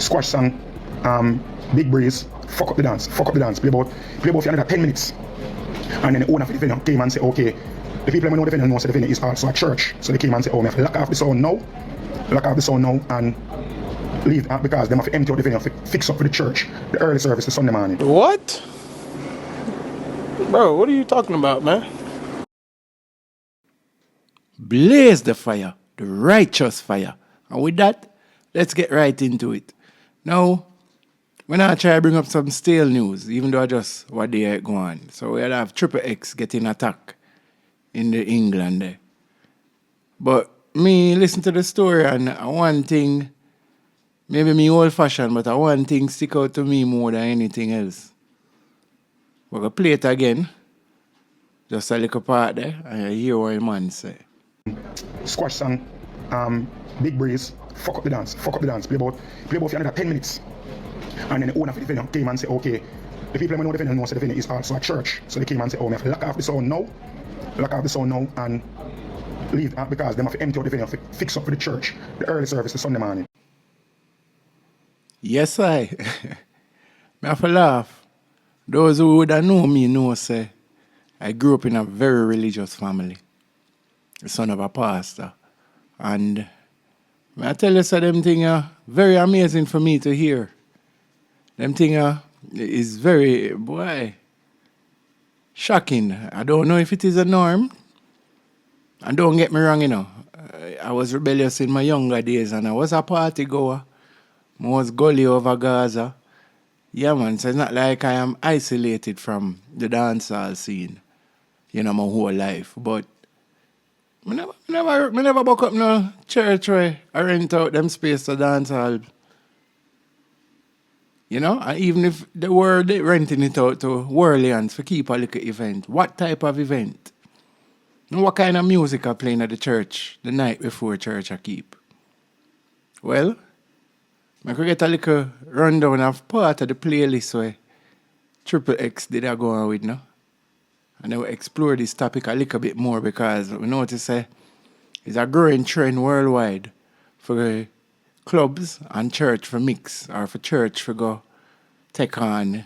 squash song, big breeze, fuck up the dance, play about for another 10 minutes. And then the owner of the venue came and said, okay, the people who know the venue know the venue is also a church. So they came and said, oh, I have to lock off the sound now, and leave because they have to empty out the venue, fix up for the church, the early service the Sunday morning. What? Bro, what are you talking about, man? Blaze the fire, the righteous fire. And with that, let's get right into it. Now, when I try to bring up some stale news, even though I just what they go on. So we have Triple X getting attacked in the England there. But me listen to the story and one thing, maybe me old fashioned, but one thing stick out to me more than anything else. We're going to play it again. Just a little part there, and you hear what the man say. Squash song, big breeze, fuck up the dance, play about for another 10 minutes. And then the owner of the venue came and said, okay, the people who know the venue know the venue is also a church. So they came and said, oh, I have to lock off the sound now, and leave because they have to empty out the venue, fix up for the church, the early service the Sunday morning. Yes, I have to laugh. Those who would know me know, say, I grew up in a very religious family, the son of a pastor. And I tell you, so them things are very amazing for me to hear. Them things is very, shocking. I don't know if it is a norm. And don't get me wrong, I was rebellious in my younger days and I was a party goer. I was gully over Gaza. Yeah, man, so it's not like I am isolated from the dancehall scene, my whole life. But I never buck up no church where I rent out them space to dancehall. And even if they were renting it out to Orleans for keep a little event, what type of event? And what kind of music are playing at the church the night before church I keep? Well, I could get a little rundown of part of the playlist where Triple X did I go on with now. And I will explore this topic a little bit more because we notice it's a growing trend worldwide for clubs and church for mix or for church for go take on,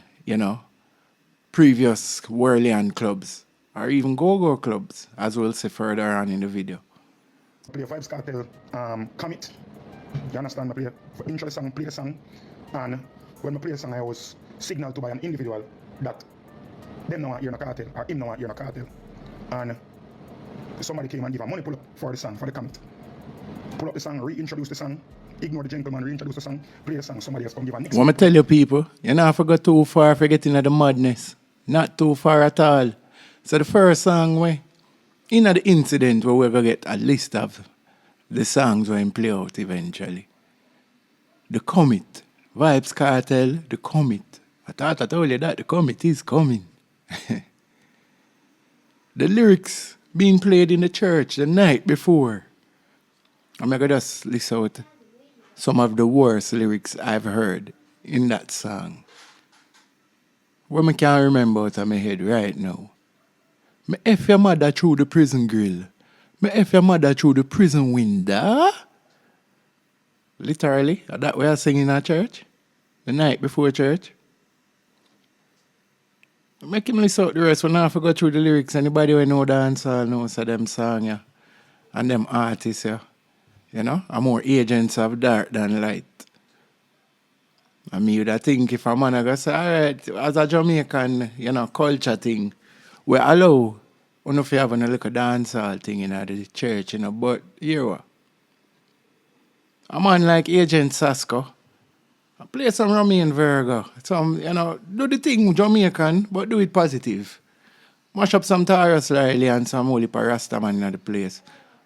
previous Whirlian clubs or even go-go clubs, as we'll see further on in the video. Play a Vibes Cartel, commit. You understand? I play for intro song, play the song, and when I play the song, I always signal to by an individual that them no want hear no cartel or him no want hear no cartel, and somebody came and give a money pull up for the song, for the commit. Pull up the song, reintroduce the song, ignore the gentleman, reintroduce the song, play the song, somebody else come give a next. What I tell you people, you not have to go too far for getting into the madness. Not too far at all. So the first song in the incident where we're going to get a list of the songs when play out eventually. The Commit. Vibes Cartel, the Commit. I thought I told you that the Commit is coming. The lyrics being played in the church the night before. I'm going to just list out some of the worst lyrics I've heard in that song. What I can't remember out of my head right now. Me F your mother through the prison grill. Me F your mother through the prison window. Literally, that we are singing at church. The night before church. Make him listen out the rest when I forgot through the lyrics. Anybody who know dancehall knows of them song, yeah. And them artists, yeah. Are more agents of dark than light. I mean, you'd think if a man go say, all right, as a Jamaican, culture thing, we allow, if you have a little dancehall thing in the church, but here what? A man like Agent Sasko, play some Romain Virgo, some, do the thing Jamaican, but do it positive. Mash up some Taurus Riley and some Holy Parastaman in the place.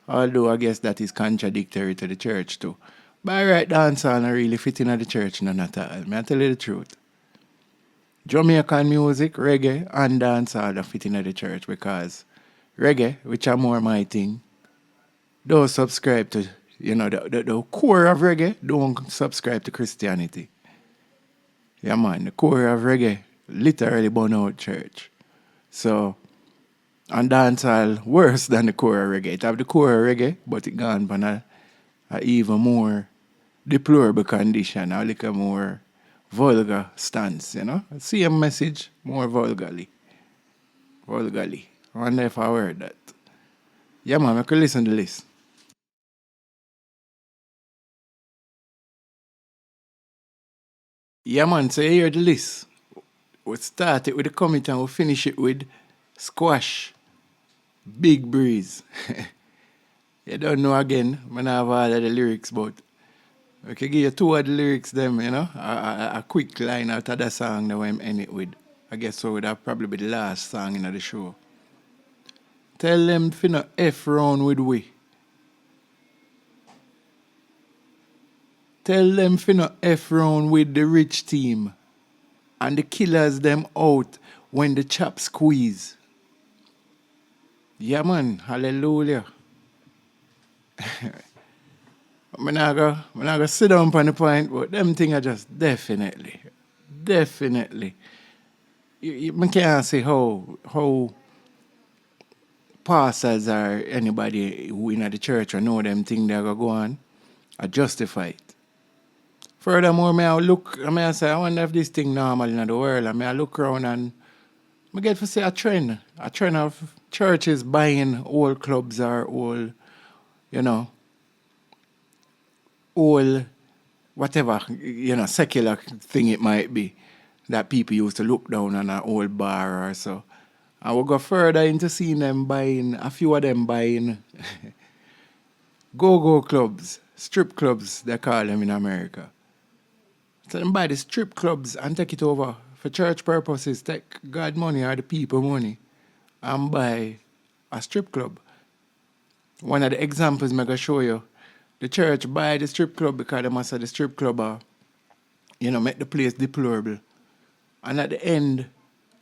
Although I guess that is contradictory to the church too. But I write dancehall not really fit in the church, none at all. May I tell you the truth. Jamaican music, reggae, and dancehall don't fit in the church because reggae, which are more my thing, don't subscribe to, the core of reggae don't subscribe to Christianity. Yeah, man, the core of reggae literally burn out church. So, and dancehall worse than the core of reggae. It have the core of reggae, but it gone on a even more deplorable condition, or like a more vulgar stance, you know? Same message, more vulgarly. Vulgarly. I wonder if I heard that. Yeah, man, I could listen to this. Yeah, man, so you hear the list. We start it with the commit and we finish it with squash. Big breeze. You don't know again. I don't have all of the lyrics, but I can give you two of the lyrics, them, you know. A quick line out of the song that I'm end it with. I guess so would have probably be the last song in the show. Tell them finna F round with we. Tell them finna F round with the rich team. And the killers them out when the chop squeeze. Yeah, man. Hallelujah. I'm not gonna sit down on the point, but them things are just definitely. I can't say how pastors or anybody who in the church or know them things they're gonna go on are justified. Furthermore, I say, I wonder if this thing normal in the world. I look around and I get to see a trend of churches buying old clubs or old, you know, old whatever, you know, secular thing it might be that people used to look down on an old bar or so. I will go further into seeing them buying, a few of them buying go-go clubs, strip clubs, they call them in America. So them buy the strip clubs and take it over for church purposes, take God money or the people money and buy a strip club. One of the examples I'm going to show you, the church buy the strip club because they must have the strip club, make the place deplorable. And at the end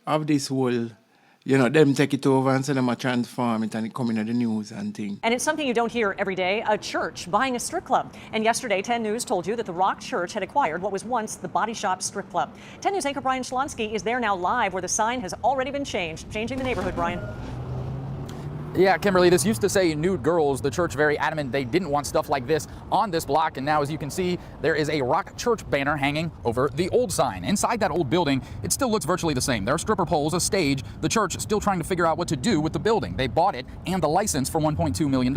of this whole, them take it over and say them a transform it and it come in the news and things. And it's something you don't hear every day, a church buying a strip club. And yesterday, 10 News told you that the Rock Church had acquired what was once the Body Shop Strip Club. 10 News anchor Brian Schlonsky is there now live where the sign has already been changing the neighborhood, Brian. Yeah, Kimberly, this used to say nude girls. The church very adamant they didn't want stuff like this on this block. And now, as you can see, there is a Rock Church banner hanging over the old sign. Inside that old building, it still looks virtually the same. There are stripper poles, a stage. The church still trying to figure out what to do with the building. They bought it and the license for $1.2 million.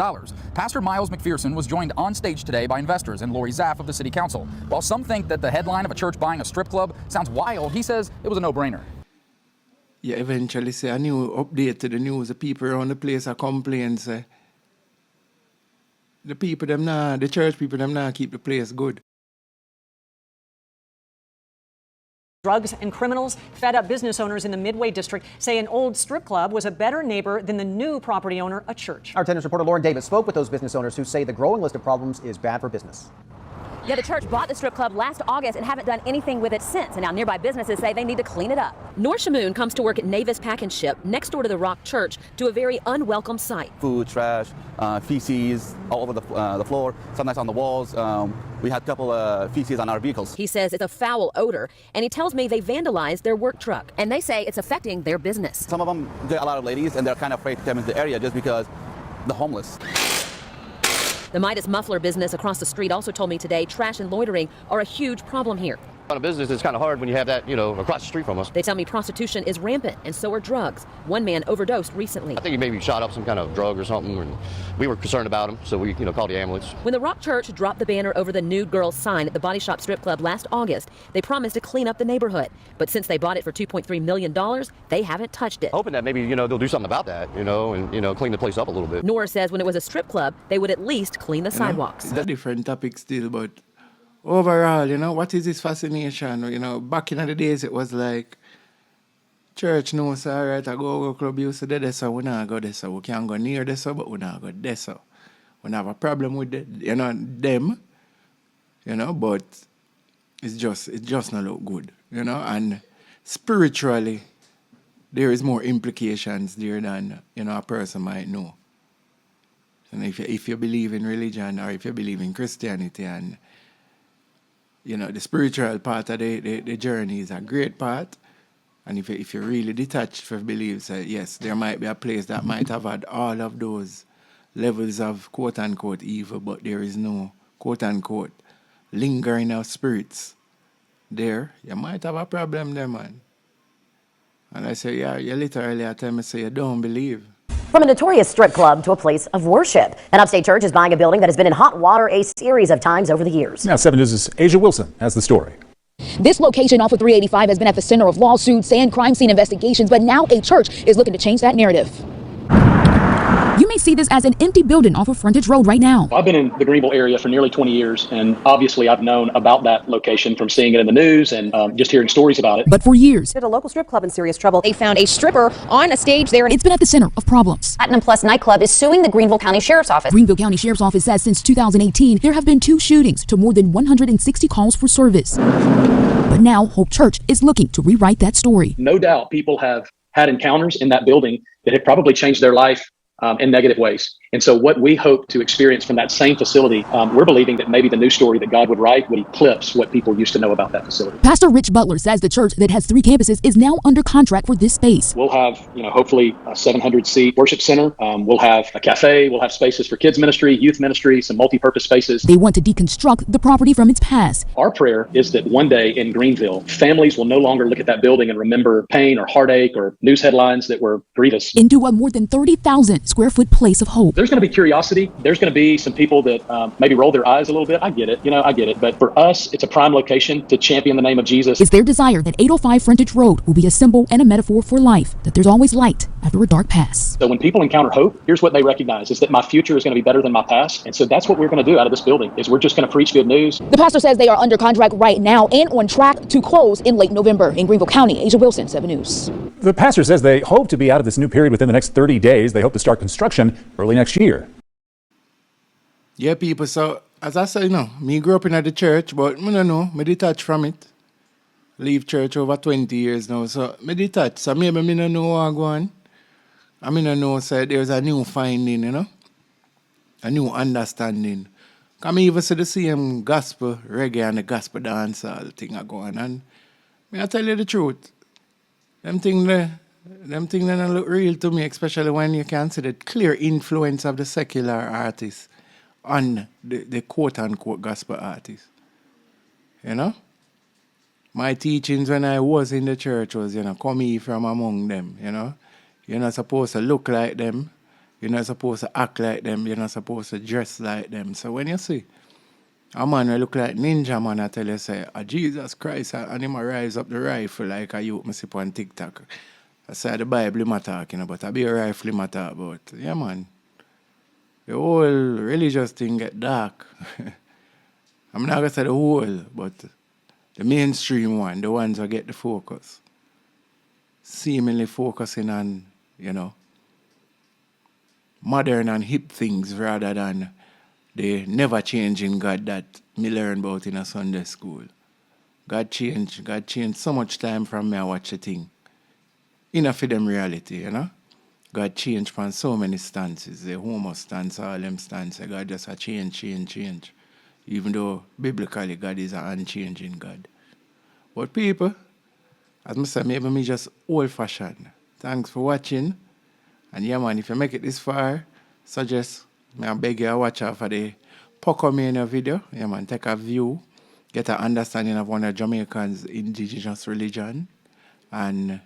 Pastor Miles McPherson was joined on stage today by investors and Lori Zaff of the City Council. While some think that the headline of a church buying a strip club sounds wild, he says it was a no-brainer. Yeah, eventually say a new update to the news. The people around the place are complaining, say the church people them now keep the place good. Drugs and criminals, fed up business owners in the Midway District say an old strip club was a better neighbor than the new property owner, a church. Our 10 News reporter Lauren Davis spoke with those business owners who say the growing list of problems is bad for business. Yeah, the church bought the strip club last August and haven't done anything with it since. And now nearby businesses say they need to clean it up. Noor Shamoon comes to work at Navis Pack and Ship next door to the Rock Church to a very unwelcome sight. Food, trash, feces all over the floor, sometimes on the walls. We had a couple of feces on our vehicles. He says it's a foul odor, and he tells me they vandalized their work truck. And they say it's affecting their business. Some of them get a lot of ladies, and they're kind of afraid to come into the area just because the homeless. The Midas Muffler business across the street also told me today trash and loitering are a huge problem here. On a business, it's kind of hard when you have that, across the street from us. They tell me prostitution is rampant, and so are drugs. One man overdosed recently. I think he maybe shot up some kind of drug or something, and we were concerned about him, so we, called the ambulance. When the Rock Church dropped the banner over the nude girls sign at the Body Shop Strip Club last August, they promised to clean up the neighborhood. But since they bought it for $2.3 million, they haven't touched it. Hoping that maybe, they'll do something about that, and, clean the place up a little bit. Noor says when it was a strip club, they would at least clean the sidewalks. It's a different topic still, but overall, what is this fascination? Back in the days, it was like, church knows, all right, I go club, you say this, so we not go this, so we can't go near this, but we not go this, so we have a problem with them, but it's just not look good, and spiritually, there is more implications there than, a person might know. And if you believe in religion or if you believe in Christianity and the spiritual part of the journey is a great part. And if you're really detached from beliefs, yes, there might be a place that might have had all of those levels of quote-unquote evil, but there is no quote-unquote linger in our spirits there, you might have a problem there, man. And I say, yeah, you literally tell me, say, you don't believe. From a notorious strip club to a place of worship, an upstate church is buying a building that has been in hot water a series of times over the years. Now 7 News' Asia Wilson has the story. This location off of 385 has been at the center of lawsuits and crime scene investigations, but now a church is looking to change that narrative. You may see this as an empty building off of Frontage Road right now. I've been in the Greenville area for nearly 20 years, and obviously I've known about that location from seeing it in the news and just hearing stories about it. But for years, A local strip club in serious trouble. they found a stripper on a stage there, and it's been at the center of problems. Platinum Plus nightclub is suing the Greenville County Sheriff's Office. Greenville County Sheriff's Office says since 2018, there have been 2 shootings to more than 160 calls for service. But now Hope Church is looking to rewrite that story. No doubt people have had encounters in that building that have probably changed their life in negative ways. And so what we hope to experience from that same facility, we're believing that maybe the new story that God would write would eclipse what people used to know about that facility. Pastor Rich Butler says the church that has 3 campuses is now under contract for this space. We'll have, hopefully a 700-seat worship center. We'll have a cafe. We'll have spaces for kids ministry, youth ministry, some multi-purpose spaces. They want to deconstruct the property from its past. Our prayer is that one day in Greenville, families will no longer look at that building and remember pain or heartache or news headlines that were grievous. Into a more than 30,000 square foot place of hope. There's going to be curiosity. There's going to be some people that maybe roll their eyes a little bit. I get it. I get it. But for us, it's a prime location to champion the name of Jesus. It's their desire that 805 Frontage Road will be a symbol and a metaphor for life, that there's always light after a dark past. So when people encounter hope, here's what they recognize, is that my future is going to be better than my past. And so that's what we're going to do out of this building, is we're just going to preach good news. The pastor says they are under contract right now and on track to close in late November. In Greenville County, Asia Wilson, 7 News. The pastor says they hope to be out of this new period within the next 30 days. They hope to start construction early next year. Yeah, people, so as I said, me grew up in the church, but I don't know, me detached from it. Leave church over 20 years now, so me detached. So maybe me don't know what go on. I mean, I know so there's a new finding, a new understanding. Come even see the same gospel reggae and the gospel dancehall thing are going on. I tell you the truth. Them things don't look real to me, especially when you can see the clear influence of the secular artists on the quote-unquote gospel artists. My teachings when I was in the church was, come here from among them, You're not supposed to look like them. You're not supposed to act like them. You're not supposed to dress like them. So when you see a man who look like Ninja Man, I tell you, say, Jesus Christ, and him rise up the rifle like a youth me see on TikTok. I say the Bible him a talking about, I be a rifle him a talk about. Yeah, man. The whole religious thing get dark. I'm not going to say the whole, but the mainstream one, the ones who get the focus. Seemingly focusing on, modern and hip things rather than the never-changing God that me learn about in a Sunday school. God changed so much time from me I watch the thing. Enough for them reality, God changed from so many stances, the homo stance, all them stances. God just a change. Even though biblically God is an unchanging God. But people, as I said, maybe me just old-fashioned. Thanks for watching. And yeah, man, if you make it this far, suggest, I beg you to watch out for the Pocomania video. Yeah, man, take a view, get an understanding of one of Jamaican's indigenous religion. And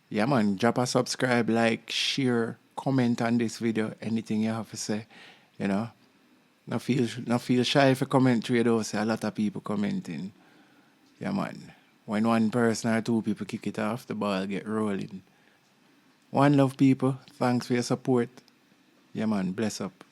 yeah, man, drop a subscribe, like, share, comment on this video, anything you have to say, Not feel shy if you comment through those. Say a lot of people commenting. Yeah, man. When one person or 2 people kick it off, the ball get rolling. One love, people. Thanks for your support. Yeah, man. Bless up.